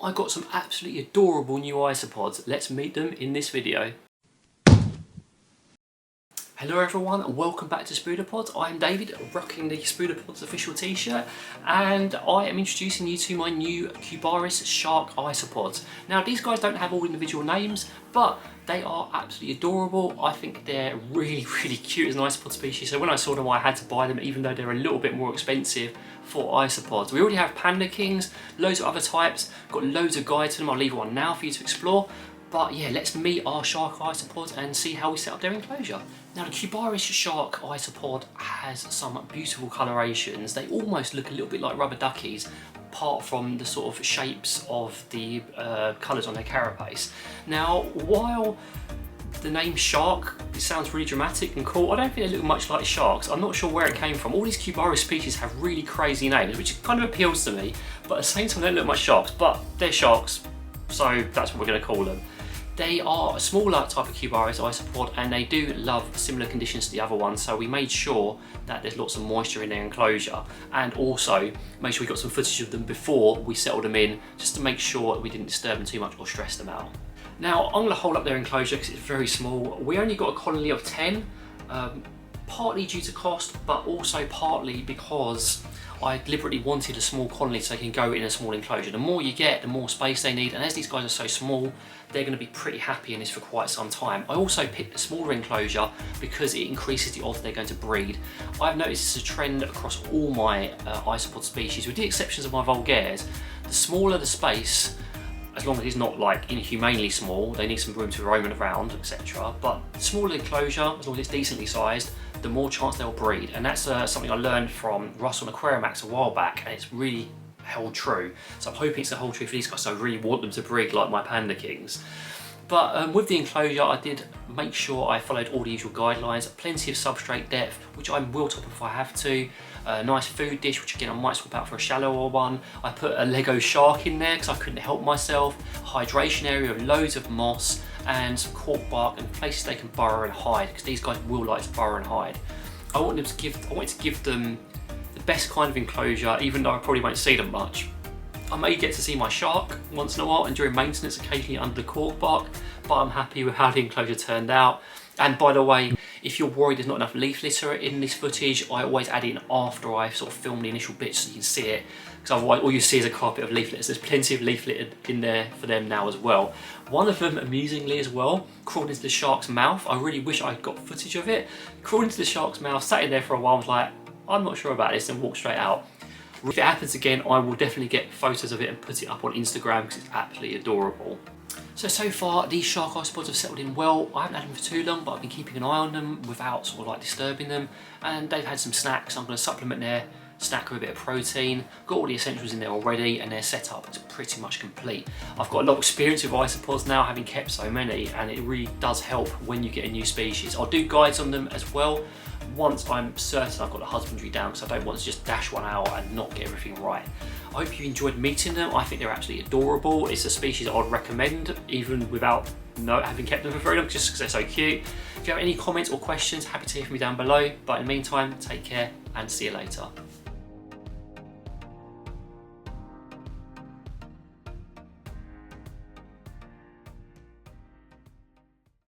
I got some absolutely adorable new isopods. Let's meet them in this video. Hello everyone and welcome back to Spooderpods. I'm David, rocking the Spooderpods official t-shirt, and I am introducing you to my new Cubaris shark isopods. Now these guys don't have all individual names, but they are absolutely adorable. I think they're really cute as an isopod species, so when I saw them I had to buy them, even though they're a little bit more expensive for isopods. We already have panda kings, loads of other types, got loads of guides to them. I'll leave one now for you to explore. But yeah, let's meet our shark isopods and see how we set up their enclosure. Now the Cubaris shark isopod has some beautiful colorations. They almost look a little bit like rubber duckies, apart from the sort of shapes of the colours on their carapace. Now, while the name shark, it sounds really dramatic and cool, I don't think they look much like sharks. I'm not sure where it came from. All these Cubaris species have really crazy names, which kind of appeals to me, but at the same time they don't look like sharks, but they're sharks, so that's what we're going to call them. They are a smaller type of Cubaris isopod, and they do love similar conditions to the other ones, so we made sure that there's lots of moisture in their enclosure, and also made sure we got some footage of them before we settled them in, just to make sure that we didn't disturb them too much or stress them out. Now I'm going to hold up their enclosure because it's very small. We only got a colony of 10, partly due to cost, but also partly because I deliberately wanted a small colony so they can go in a small enclosure. The more you get, the more space they need, and as these guys are so small, they're going to be pretty happy in this for quite some time. I also picked a smaller enclosure because it increases the odds they're going to breed. I've noticed this is a trend across all my isopod species, with the exceptions of my vulgaires. The smaller the space, as long as it's not like inhumanely small, they need some room to roam around, etc. But the smaller enclosure, as long as it's decently sized, the more chance they'll breed. And that's something I learned from Russell and Aquariumax a while back, and it's really held true. So I'm hoping it's a hold true for these guys, so I really want them to breed like my panda kings. But with the enclosure, I did make sure I followed all the usual guidelines. Plenty of substrate depth, which I will top if I have to. A nice food dish, which again I might swap out for a shallower one. I put a Lego shark in there because I couldn't help myself. Hydration area with loads of moss and some cork bark and places they can burrow and hide, because these guys will like to burrow and hide. I wanted to give them the best kind of enclosure, even though I probably won't see them much. I may get to see my shark once in a while, and during maintenance occasionally under the cork bark, but I'm happy with how the enclosure turned out. And by the way, if you're worried there's not enough leaf litter in this footage, I always add it in after I sort of film the initial bits so you can see it, because otherwise all you see is a carpet of leaf litter. There's plenty of leaf litter in there for them now as well. One of them, amusingly as well, crawled into the shark's mouth. I really wish I'd got footage of it. Crawled into the shark's mouth, sat in there for a while, was like, I'm not sure about this, and walked straight out. If it happens again, I will definitely get photos of it and put it up on Instagram because it's absolutely adorable. So far these shark isopods have settled in well. I haven't had them for too long, but I've been keeping an eye on them without sort of like disturbing them, and they've had some snacks. I'm going to supplement their snack with a bit of protein. Got all the essentials in there already, and their setup is pretty much complete. I've got a lot of experience with isopods now, having kept so many, and it really does help when you get a new species. I'll do guides on them as well once I'm certain I've got the husbandry down, because I don't want to just dash one out and not get everything right. I hope you enjoyed meeting them. I think they're absolutely adorable. It's a species I'd recommend even without having kept them for very long, just because they're so cute. If you have any comments or questions, happy to hear from you down below. But in the meantime, take care and see you later.